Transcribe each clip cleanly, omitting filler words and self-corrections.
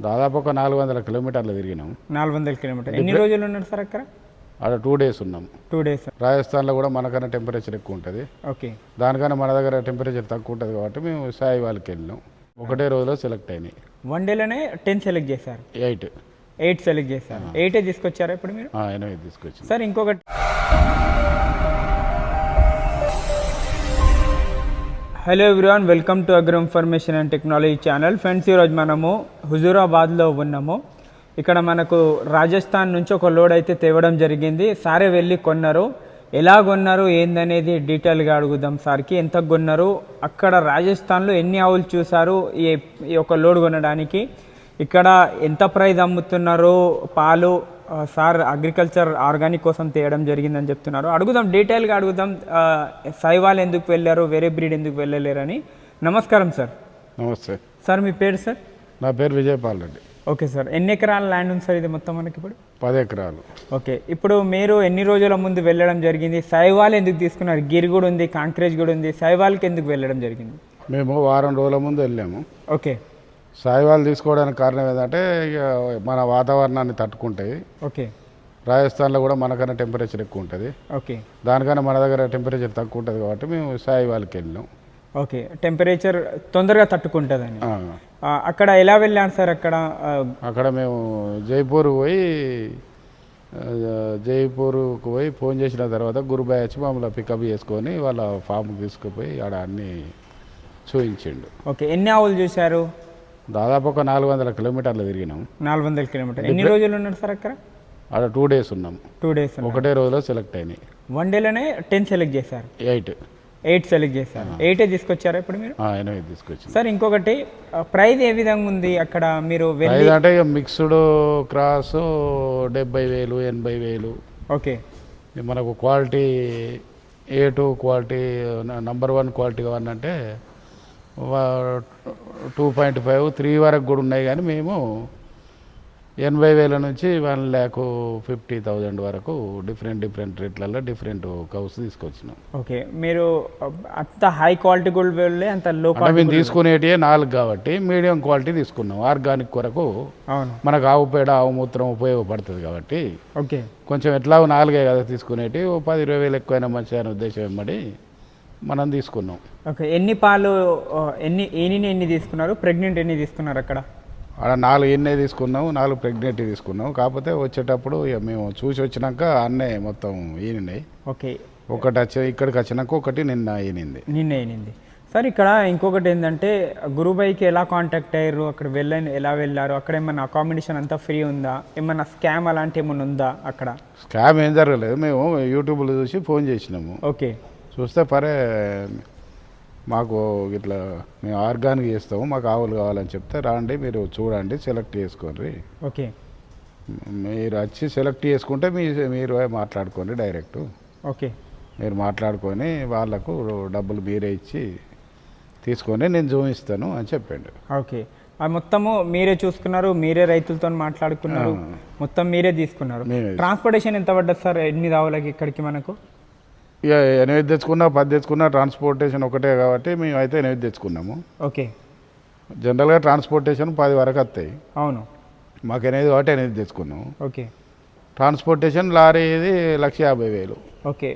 దాదాపు ఒక 400 కిలోమీటర్లు తిరిగినాం. 400 కిలోమీటర్. ఎన్ని రోజులు ఉన్నారు సార్ అక్కడ? అక్కడ 2 డేస్ ఉన్నాం. 2 డేస్. రాజస్థాన్లో కూడా మనకన్నా టెంపరేచర్ ఎక్కువ ఉంటుంది, ఓకే. దానికన్నా మన దగ్గర టెంపరేచర్ తక్కువ ఉంటుంది కాబట్టి మేము సాయి వాళ్ళకి వెళ్ళినాం. ఒకటే రోజులో సెలెక్ట్ అయినాయి. 1 డేలోనే 10 సెలెక్ట్ చేశారు. 8 సెలెక్ట్ చేశారు. 8 తీసుకొచ్చారా ఇప్పుడు మీరు? 8 తీసుకొచ్చాం సార్. ఇంకొకటి, hello everyone, welcome to agro information and technology channel. Friends, ఈరోజు మనము హుజూరాబాద్లో ఉన్నాము. ఇక్కడ మనకు రాజస్థాన్ నుంచి ఒక లోడ్ అయితే తేవడం జరిగింది. సారే వెళ్ళి కొన్నారు. ఎలా కొన్నారు ఏందనేది డీటెయిల్గా అడుగుదాం సార్కి. ఎంత కొన్నారు, అక్కడ రాజస్థాన్లో ఎన్ని ఆవులు చూసారు ఈ ఒక లోడ్ కొనడానికి, ఇక్కడ ఎంత ప్రైస్ అమ్ముతున్నారు పాలు. సార్ అగ్రికల్చర్ ఆర్గానిక్ కోసం తేయడం జరిగిందని చెప్తున్నారు. అడుగుదాం, డీటెయిల్గా అడుగుదాం. సైవాల్ ఎందుకు వెళ్ళారు, వేరే బ్రీడ్ ఎందుకు వెళ్ళలేరని. నమస్కారం సార్. నమస్తే సార్. మీ పేరు సార్? నా పేరు విజయపాల్ రెడ్డి. Okay sir. ఎన్ని ఎకరాల ల్యాండ్ ఉంది సార్ ఇది మొత్తం మనకి ఇప్పుడు? 10 ఎకరాలు. ఓకే. ఇప్పుడు మీరు ఎన్ని రోజుల ముందు వెళ్ళడం జరిగింది? సైవాల్ ఎందుకు తీసుకున్నారు? గిర్ కూడా ఉంది, కాంక్రేజ్ కూడా ఉంది. సైవాల్కి ఎందుకు వెళ్ళడం జరిగింది? మేము వారం రోజుల ముందు వెళ్ళాము. ఓకే. సాయివాల్ తీసుకోవడానికి కారణం ఏంటంటే ఇక మన వాతావరణాన్ని తట్టుకుంటాయి. ఓకే. రాజస్థాన్లో కూడా మనకన్నా టెంపరేచర్ ఎక్కువ ఉంటుంది, ఓకే. దానికన్నా మన దగ్గర టెంపరేచర్ తక్కువ ఉంటుంది కాబట్టి మేము సాయివాల్కి వెళ్ళినాం. ఓకే. టెంపరేచర్ తొందరగా తట్టుకుంటుందని. అక్కడ ఎలా వెళ్ళాను సార్? అక్కడ మేము జైపూర్కు పోయి ఫోన్ చేసిన తర్వాత గురుబాయ్ వచ్చి మమ్మల్ని పికప్ చేసుకొని వాళ్ళ ఫామ్కి తీసుకుపోయి ఆడ అన్నీ చూపించిండు. ఓకే. ఎన్ని ఆవులు చూశారు? దాదాపు ఒక 400 కిలోమీటర్లు తిరిగినాం. 400 కిలోమీటర్. ఎన్ని రోజులు ఉన్నారు సార్ అక్కడ? అక్కడ 2 డేస్ ఉన్నాం. 2 డేస్. ఒకటే రోజులో సెలెక్ట్ అయినాయి. 1 డేలోనే 10 సెలెక్ట్ చేశారు. 8 సెలెక్ట్ చేశారు. 8 తీసుకొచ్చారా ఇప్పుడు మీరు? 8 తీసుకొచ్చారు. సార్, ఇంకొకటి, ప్రైస్ ఏ విధంగా ఉంది అక్కడ మీరు వెళ్ళి? అంటే మిక్స్డ్ క్రాస్ 70,000 80,000. ఓకే. మనకు quality A2 quality number 1 quality కావాలంటే 2.5 3 వరకు కూడా ఉన్నాయి. కానీ మేము 80,000 నుంచి 1,50,000 వరకు డిఫరెంట్ రేట్లలో డిఫరెంట్ కౌస్ తీసుకొచ్చినాం. ఓకే. మీరు అంత హై క్వాలిటీ కూడా వెళ్ళి అంత లో క్వాలిటీ? మేము తీసుకునేటివి 4 కాబట్టి మీడియం క్వాలిటీ తీసుకున్నాం. ఆర్గానిక్ కొరకు మనకు ఆవు పేడ ఆవు మూత్రం ఉపయోగపడుతుంది కాబట్టి. ఓకే. కొంచెం ఎట్లా 4 కదా తీసుకునేటివి, 10-20,000 ఎక్కువైనా మంచిగా అనే ఉద్దేశం ఏమడి మనం తీసుకున్నాం. ఓకే. ఎన్ని పాలు ఎన్ని తీసుకున్నారు? ప్రెగ్నెంట్ ఎన్ని తీసుకున్నారు అక్కడ? అక్కడ 4 ఈయనే తీసుకున్నాం, 4 ప్రెగ్నెంట్ తీసుకున్నాం. కాకపోతే వచ్చేటప్పుడు ఇక మేము చూసి వచ్చినాక అన్నే మొత్తం ఈనినాయి. ఓకే. ఒకటి ఇక్కడికి వచ్చినాక ఒకటి నిన్న ఈనింది. సార్, ఇక్కడ ఇంకొకటి ఏంటంటే గురుబాయ్కి ఎలా కాంటాక్ట్ అయ్యారు? అక్కడ ఎలా వెళ్ళారు? అక్కడ ఏమన్నా అకామిడేషన్ అంతా ఫ్రీ ఉందా? ఏమన్నా స్కామ్ అలాంటి ఏమన్నా ఉందా అక్కడ? స్కామ్ ఏం జరగలేదు. మేము యూట్యూబ్లో చూసి ఫోన్ చేసినాము. ఓకే. చూస్తే మాకు ఇట్లా మేము ఆర్గానిక్ చేస్తాము, మాకు ఆవులు కావాలని చెప్తే రండి మీరు చూడండి, సెలెక్ట్ చేసుకోండి. ఓకే. మీరు వచ్చి సెలెక్ట్ చేసుకుంటే మీరు మాట్లాడుకోండి డైరెక్ట్. ఓకే. మీరు మాట్లాడుకొని వాళ్ళకు డబ్బులు మీరే ఇచ్చి తీసుకొని నేను చూపిస్తాను అని చెప్పండి. ఓకే. మొత్తము మీరే చూసుకున్నారు, మీరే రైతులతో మాట్లాడుకున్నారు, మొత్తం మీరే తీసుకున్నారు. ట్రాన్స్పోర్టేషన్ ఎంత పడ్డది సార్ 8 ఆవులకి ఇక్కడికి మనకు? ఇక 8 తెచ్చుకున్నా 10 తెచ్చుకున్నా ట్రాన్స్పోర్టేషన్ ఒకటే కాబట్టి మేము అయితే 8 తెచ్చుకున్నాము. ఓకే. జనరల్గా ట్రాన్స్పోర్టేషన్ 10 వరకు వస్తాయి. అవును. మాకు 8 కాబట్టి 8 తెచ్చుకున్నాము. ఓకే. ట్రాన్స్పోర్టేషన్ లారీ ఇది 1,50,000. ఓకే.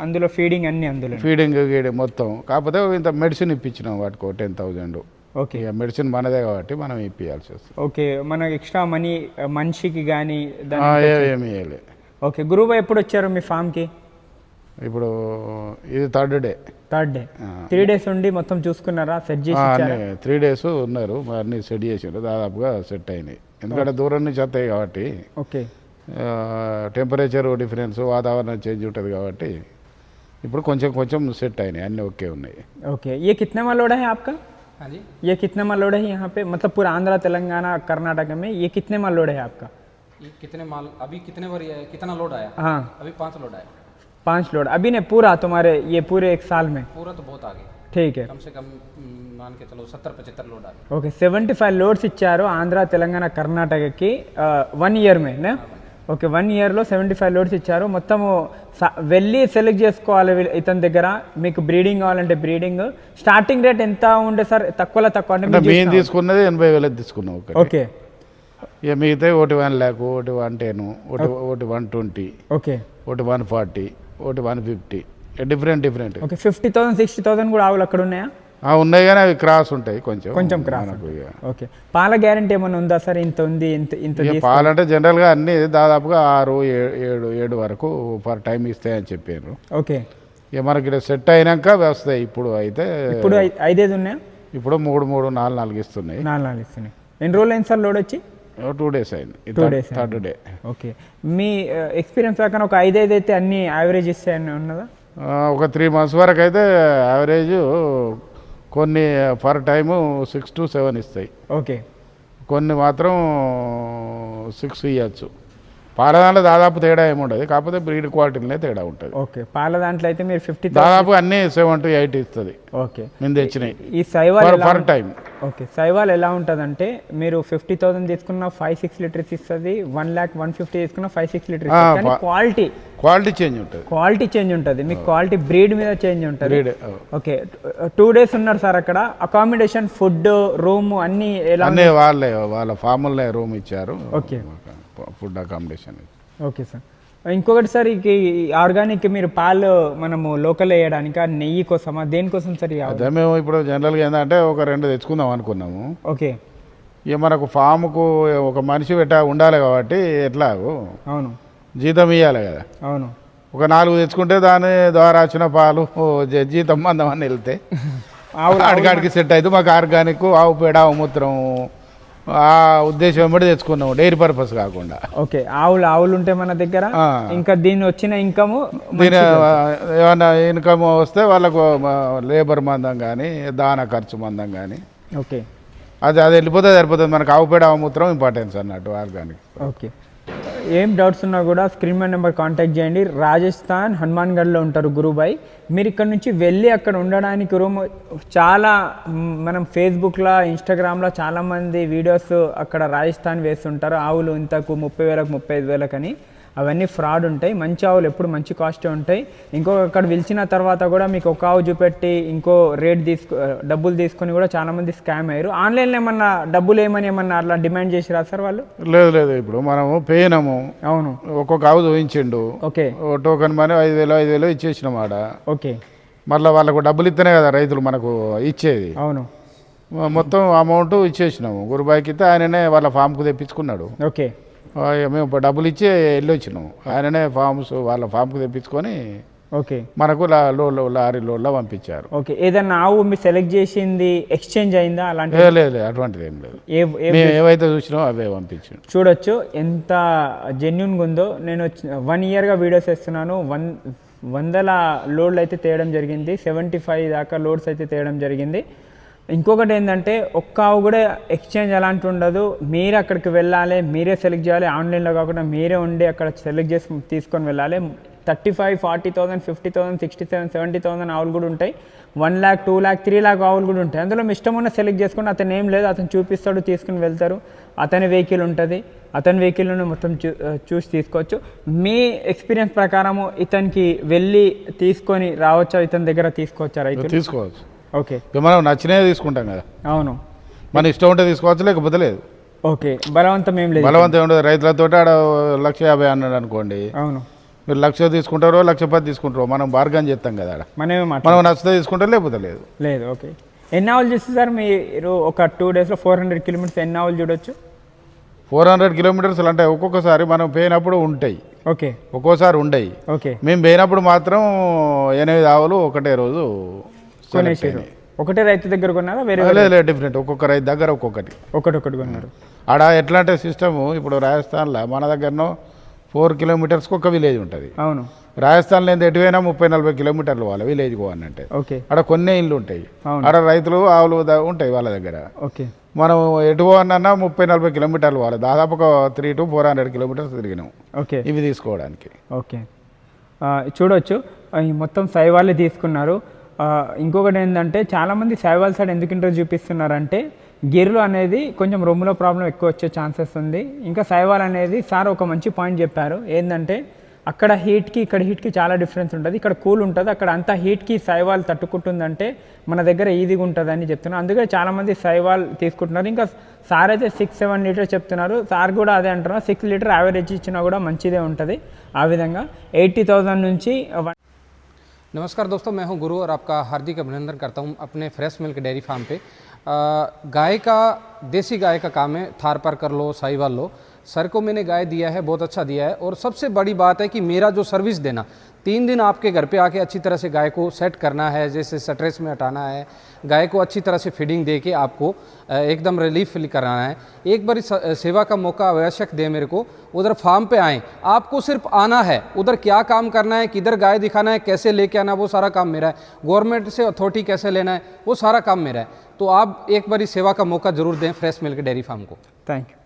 అందులో ఫీడింగ్ అన్ని ఫీడింగ్ మొత్తం. కాకపోతే ఇంత మెడిసిన్ ఇప్పించినాం వాటికి 10,000. ఓకే. మెడిసిన్ మనదే కాబట్టి మనం ఇప్పించాల్సి వస్తుంది. ఓకే. మనకు ఎక్స్ట్రా మనీ మనిషికి కానీ ఏమి ఇవ్వలే. ఓకే. గురువు ఎప్పుడు వచ్చారు మీ ఫామ్కి? ఇప్పుడు ఇది థర్డ్ డే. 3 డేస్ ఉండి మొత్తం చూసుకున్నారా? సెట్ చేసి 3 డేస్ ఉన్నారు, అన్నీ సెట్ చేసారు, దాదాపుగా సెట్ అయినాయి. ఎందుకంటే దూరం నుంచి వస్తాయి కాబట్టి. ఓకే. టెంపరేచర్ డిఫరెన్స్, వాతావరణం చేంజ్ ఉంటుంది కాబట్టి ఇప్పుడు కొంచెం సెట్ అయినాయి, అన్నీ ఓకే ఉన్నాయి. ఓకే. ये कितने में लोड है आपका? हाँ जी. ये कितने में लोड है यहाँ पे, मतलब पूरा आंध्रा तेलंगाना कर्नाटक में ये कितने में लोड है आपका? ये कितने माल अभी कितना लोड आया? हाँ, अभी 5 लोड आया. 5 लोड अभी नहीं, पूरा तुम्हारे ये पूरे 1 साल में? पूरा तो बहुत आगे. ठीक है. कम से कम मान के चलो 70-75 लोड आए. ఓకే. 75 లోడ్స్ ఇచ్చారు ఆంధ్ర తెలంగాణ కర్ణాటకకి 1 ఇయర్ మే. ఓకే. 1 ఇయర్లో 75 లోడ్స్ ఇచ్చారు. మొత్తము వెళ్ళి సెలెక్ట్ చేసుకోవాలి ఇతని దగ్గర. మీకు బ్రీడింగ్ కావాలంటే బ్రీడింగ్. స్టార్టింగ్ రేట్ ఎంత ఉండే సార్? తక్కువ అంటే మేము తీసుకున్నది 80,000 తీసుకున్నాం. ఓకే. ఇక మిగతా ఒకటి 1 lakh, ఒకటి 110, ఒకటి 120, ఓకే ఒకటి 140, ఒకటి 150, డిఫరెంట్ ఓకే 50,000 60,000 కూడా ఆవులు అక్కడ ఉన్నాయా? ఉన్నాయి కానీ అవి క్రాస్ ఉంటాయి కొంచెం క్రాస్ మనకు ఇక. ఓకే పాల గ్యారంటీ ఏమైనా ఉందా సార్? ఇంత ఉంది ఇంత ఇక పాలంటే జనరల్గా అన్ని దాదాపుగా 6, 7 వరకు పర్ టైం ఇస్తాయని చెప్పారు. ఓకే ఇక మనకి ఇక్కడ సెట్ అయినాక వస్తాయి. ఇప్పుడు అయితే ఇప్పుడు 5 ఉన్నాయా? ఇప్పుడు 3, 4 ఇస్తున్నాయి. 4 ఇస్తున్నాయి. ఎన్ని రోజులు అయింది సార్ లోడ్ వచ్చి? 2 days అయింది. 2 days థర్డ్ డే. ఓకే మీ ఎక్స్పీరియన్స్ ప్రకారం ఒక 5 అయితే అన్ని యావరేజ్ ఇస్తాయని ఉన్నదా? ఒక 3 months వరకు అయితే యావరేజ్ కొన్ని పర్ టైము 6 to 7 ఇస్తాయి. ఓకే కొన్ని మాత్రం 6 ఇవ్వచ్చు. పాల దాంట్లో దాదాపు తేడా ఏముండదు, కాకపోతే బ్రీడ్ క్వాలిటీలోనే తేడా ఉంటుంది. ఓకే పాల దాంట్లో అయితే మీరు 50,000 దాదాపు అన్నీ 7 to 8 ఇస్తుంది. ఓకే మేము తెచ్చినాయి ఈ Sahiwal per time. Okay Sahiwal ఎలా ఉంటుందంటే మీరు 50,000 తీసుకున్న 5-6 లీటర్స్ ఇస్తుంది, 1,50,000 తీసుకున్న 5-6 లీటర్స్. కానీ క్వాలిటీ చేంజ్ ఉంటుంది. క్వాలిటీ చేంజ్ ఉంటుంది, మీకు క్వాలిటీ బ్రీడ్ మీద చేంజ్ ఉంటుంది. బ్రీడ్ ఓకే 2 days ఉన్నారు సార్ అక్కడ. అకామిడేషన్, ఫుడ్, రూమ్ అన్నీ ఎలా? అన్నీ వాళ్ళ ఫాములనే రూమ్ ఇచ్చారు. Okay food accommodation. Okay sir ఇంకొకటి సార్ ఈ ఆర్గానిక్ మీరు పాలు మనము లోకల్ వేయడానికి నెయ్యి కోసమా దేనికోసం సార్? అదే మేము ఇప్పుడు జనరల్గా ఏంటంటే ఒక 2 తెచ్చుకుందాం అనుకున్నాము. ఓకే ఇక మనకు ఫామ్కు ఒక మనిషి ఉండాలి కాబట్టి ఎట్లాగో అవును జీతం ఇవ్వాలి కదా. అవును ఒక 4 తెచ్చుకుంటే దాని ద్వారా వచ్చిన పాలు జీతం మందమని వెళ్తే ఆడికాడికి సెట్ అయితే మాకు ఆర్గానిక్ ఆవు పేడ, ఆవు మూత్రం ఆ ఉద్దేశం వెంబడి తెచ్చుకున్నాము, డైరీ పర్పస్ కాకుండా. ఓకే ఆవులు ఉంటే మన దగ్గర ఇంకా దీని వచ్చిన ఇన్కమ్, దీని ఏమన్నా ఇన్కమ్ వస్తే వాళ్ళకు లేబర్ మందం కానీ దాన ఖర్చు మందం కానీ ఓకే అది వెళ్ళిపోతే సరిపోతుంది. మనకు ఆవు పేడ, ఆవు మూత్రం ఇంపార్టెన్స్ అన్నట్టు ఆర్గానిక్. ఓకే ఏం డౌట్స్ ఉన్నా కూడా స్క్రీన్ మీద నెంబర్ కాంటాక్ట్ చేయండి. రాజస్థాన్ హనుమాన్గఢ్లో ఉంటారు గురుబాయ్. మీరు ఇక్కడ నుంచి వెళ్ళి అక్కడ ఉండడానికి రూమ్ చాలా మనం ఫేస్బుక్లో, ఇన్స్టాగ్రామ్లో చాలామంది వీడియోస్ అక్కడ రాజస్థాన్ వేస్తుంటారు. ఆవులు ఇంతకు 30,000, 35,000 అని. అవన్నీ ఫ్రాడ్ ఉంటాయి. మంచి ఆవులు ఎప్పుడు మంచి కాస్ట్ ఉంటాయి. అక్కడ పిలిచిన తర్వాత కూడా మీకు ఒక ఆవు చూపెట్టి ఇంకో రేట్ డబ్బులు తీసుకొని కూడా చాలామంది స్కామ్ అయ్యారు. ఆన్లైన్లో ఏమన్నా డబ్బులు ఏమన్నా అట్లా డిమాండ్ చేసి రాదు సార్ వాళ్ళు? లేదు ఇప్పుడు మనము పోయినాము. అవును ఒక్కొక్క ఆవు చూపించిండు. ఓకే టోకన్ మనీ 5,000 ఇచ్చేసినాం ఆడ. ఓకే మళ్ళీ వాళ్ళకు డబ్బులు ఇస్తేనే కదా రైతులు మనకు ఇచ్చేది. అవును మొత్తం అమౌంట్ ఇచ్చేసినాము. గురుబాయికి ఇస్తే ఆయననే వాళ్ళ ఫామ్కు తెప్పించుకున్నాడు. ఓకే మేము డబ్బులు ఇచ్చి వెళ్ళి వచ్చినాము. ఆయననే వాళ్ళ ఫామ్కు తెప్పించుకొని ఓకే మనకు లారీ లోడ్లో పంపించారు. ఓకే ఏదన్నా ఆవు మీరు సెలెక్ట్ చేసింది ఎక్స్చేంజ్ అయిందా? అలాంటి లేదు అటువంటిది ఏం లేదు. మేము ఏవైతే చూసినామో అవే పంపించాం. చూడొచ్చు ఎంత జెన్యున్గా ఉందో. నేను 1 yearగా వీడియోస్ వేస్తున్నాను. 100 లోడ్లు అయితే తేయడం జరిగింది. 75 దాకా లోడ్స్ అయితే తేయడం జరిగింది. ఇంకొకటి ఏంటంటే ఒక్క ఆవు కూడా ఎక్స్చేంజ్ అలాంటి ఉండదు. మీరే అక్కడికి వెళ్ళాలి, మీరే సెలెక్ట్ చేయాలి. ఆన్లైన్లో కాకుండా మీరే ఉండి అక్కడ సెలెక్ట్ చేసి తీసుకొని వెళ్ళాలి. 35,000, 40,000, 50,000, 60,000, 70,000 ఆవులు కూడా ఉంటాయి. 1 lakh, 2 lakh, 3 lakh ఆవులు కూడా ఉంటాయి. అందులో మీ ఇష్టం ఉన్న సెలెక్ట్ చేసుకుని అతను ఏం లేదు, అతను చూపిస్తాడు, తీసుకుని వెళ్తారు. అతని వెహికల్ ఉంటుంది, అతని వెహికల్లోనే మొత్తం చూసి తీసుకోవచ్చు. మీ ఎక్స్పీరియన్స్ ప్రకారము ఇతనికి వెళ్ళి తీసుకొని రావచ్చా? ఇతని దగ్గర తీసుకోవచ్చా రైతు? తీసుకోవచ్చు. ఓకే మనం నచ్చినవి తీసుకుంటాం కదా. అవును మన ఇష్టం ఉంటే తీసుకోవచ్చు, లేకపోతే లేదు. ఓకే బలవంతం ఏం లేదు. బలవంతం ఉండదు. రైతులతో ఆడ 1,50,000 అన్నాడు అనుకోండి, అవును మీరు 1,00,000 తీసుకుంటారో 1,10,000 తీసుకుంటారో మనం బార్గన్ చేస్తాం కదా. ఆడ మనం నచ్చితే తీసుకుంటారు, లేకపోతే లేదు. ఓకే ఎన్ని ఆవులు చూస్తే సార్ మీరు ఒక 2 daysలో 400 kilometers ఎన్ని ఆవులు చూడొచ్చు? 400 kilometers అంటే ఒక్కొక్కసారి మనం పోయినప్పుడు ఉంటాయి, ఓకే ఒక్కోసారి ఉండయి. ఓకే మేము పోయినప్పుడు మాత్రం 8 ఆవులు ఒకటే రోజు కొనేసారు. ఒకటే రైతు దగ్గర కొన్నారా? వేరే లేదు డిఫరెంట్. ఒక్కొక్క రైతు దగ్గర ఒకటి కొన్నారు. ఆడ ఎట్లా అంటే సిస్టము ఇప్పుడు రాజస్థాన్లో మన దగ్గరనో 4 kilometers ఒక విలేజ్ ఉంటుంది. అవును రాజస్థాన్లో ఎంత ఎటువైనా 30-40 kilometers వాళ్ళ విలేజ్ పోవాలంటే. ఓకే ఆడ కొన్ని ఇళ్ళు ఉంటాయి, ఆడ రైతులు ఆవులు ఉంటాయి వాళ్ళ దగ్గర. ఓకే మనం ఎటు పోవన్నా 30-40 kilometers పోవాలి. దాదాపు ఒక 300 to 400 kilometers తిరిగినాం ఓకే ఇవి తీసుకోవడానికి. ఓకే చూడొచ్చు మొత్తం సైవాళ్ళే తీసుకున్నారు. ఇంకొకటి ఏంటంటే చాలామంది సైవాల్ సైడ్ ఎందుకు ఇంట్రెస్ట్ చూపిస్తున్నారంటే గిర్లు అనేది కొంచెం రొమ్ములో ప్రాబ్లం ఎక్కువ వచ్చే ఛాన్సెస్ ఉంది. ఇంకా సైవాల్ అనేది సార్ ఒక మంచి పాయింట్ చెప్పారు. ఏంటంటే అక్కడ హీట్కి ఇక్కడ హీట్కి చాలా డిఫరెన్స్ ఉంటుంది. ఇక్కడ కూల్ ఉంటుంది, అక్కడ అంత హీట్కి సైవాల్ తట్టుకుంటుందంటే మన దగ్గర ఈజీగా ఉంటుందని చెప్తున్నారు. అందుకే చాలామంది సైవాల్ తీసుకుంటున్నారు. ఇంకా సార్ అయితే 6-7 లీటర్స్ చెప్తున్నారు. సార్ కూడా అదే అంటున్నారు, 6 లీటర్ యావరేజ్ ఇచ్చినా కూడా మంచిదే ఉంటుంది. ఆ విధంగా 80,000 నుంచి नमस्कार दोस्तों, मैं हूं गुरु और आपका हार्दिक अभिनंदन करता हूं अपने फ्रेश मिल्क डेयरी फार्म पे। गाय का देसी गाय का काम है, थार पर कर लो, साहिवाल लो। सर को मैंने गाय दिया है, बहुत अच्छा दिया है। और सबसे बड़ी बात है कि मेरा जो सर्विस देना, 3 दिन आपके घर पे आके अच्छी तरह से गाय को सेट करना है, जैसे स्ट्रेस में हटाना है, गाय को अच्छी तरह से फीडिंग दे के आपको एकदम रिलीफ कराना है। एक बार सेवा का मौका आवश्यक दे मेरे को, उधर फार्म पे आएँ, आपको सिर्फ आना है, उधर क्या काम करना है, किधर गाय दिखाना है, कैसे लेके आना है, वो सारा काम मेरा है। गवर्नमेंट से अथॉरिटी कैसे लेना है, वो सारा काम मेरा है। तो आप एक बार सेवा का मौका जरूर दें फ्रेश मिल्क डेयरी फार्म को। Thank you.